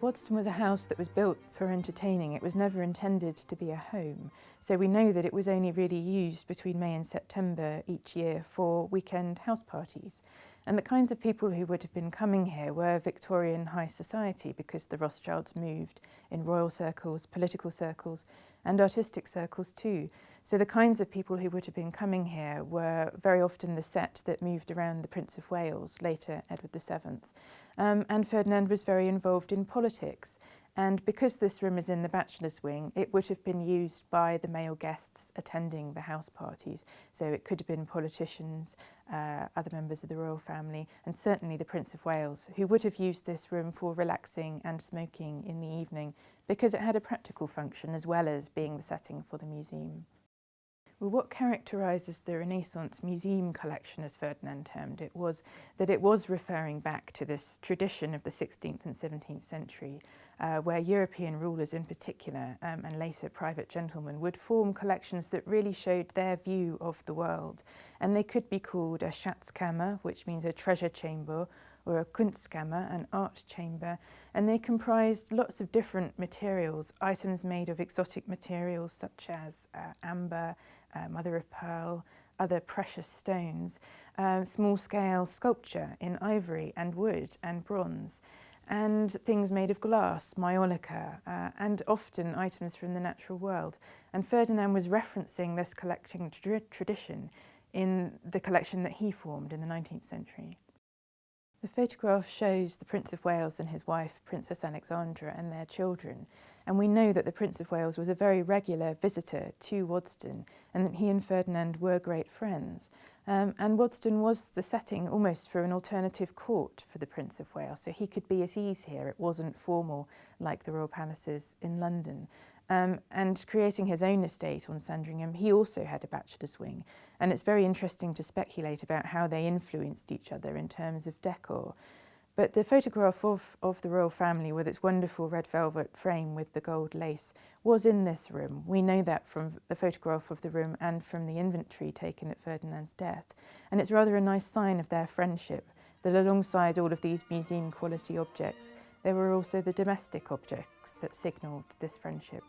Waddesdon was a house that was built for entertaining. It was never intended to be a home. So we know that it was only really used between May and September each year for weekend house parties. And the kinds of people who would have been coming here were Victorian high society, because the Rothschilds moved in royal circles, political circles, and artistic circles too. So the kinds of people who would have been coming here were very often the set that moved around the Prince of Wales, later Edward VII. And Ferdinand was very involved in politics. And because this room is in the bachelor's wing, it would have been used by the male guests attending the house parties. So it could have been politicians, other members of the royal family, and certainly the Prince of Wales, who would have used this room for relaxing and smoking in the evening, because it had a practical function as well as being the setting for the museum. Well, what characterises the Renaissance museum collection, as Ferdinand termed it, was that it was referring back to this tradition of the 16th and 17th century, where European rulers in particular, and later private gentlemen, would form collections that really showed their view of the world. And they could be called a Schatzkammer, which means a treasure chamber, or a Kunstkammer, an art chamber, and they comprised lots of different materials, items made of exotic materials such as amber, mother of pearl, other precious stones, small-scale sculpture in ivory and wood and bronze, and things made of glass, maiolica, and often items from the natural world. And Ferdinand was referencing this collecting tradition in the collection that he formed in the 19th century. The photograph shows the Prince of Wales and his wife, Princess Alexandra, and their children. And we know that the Prince of Wales was a very regular visitor to Waddesdon, and that he and Ferdinand were great friends. And Waddesdon was the setting almost for an alternative court for the Prince of Wales, so he could be at ease here. It wasn't formal like the royal palaces in London. And creating his own estate on Sandringham, he also had a bachelor's wing. And it's very interesting to speculate about how they influenced each other in terms of decor. But the photograph of the royal family with its wonderful red velvet frame with the gold lace was in this room. We know that from the photograph of the room and from the inventory taken at Ferdinand's death. And it's rather a nice sign of their friendship, that alongside all of these museum quality objects, there were also the domestic objects that signalled this friendship.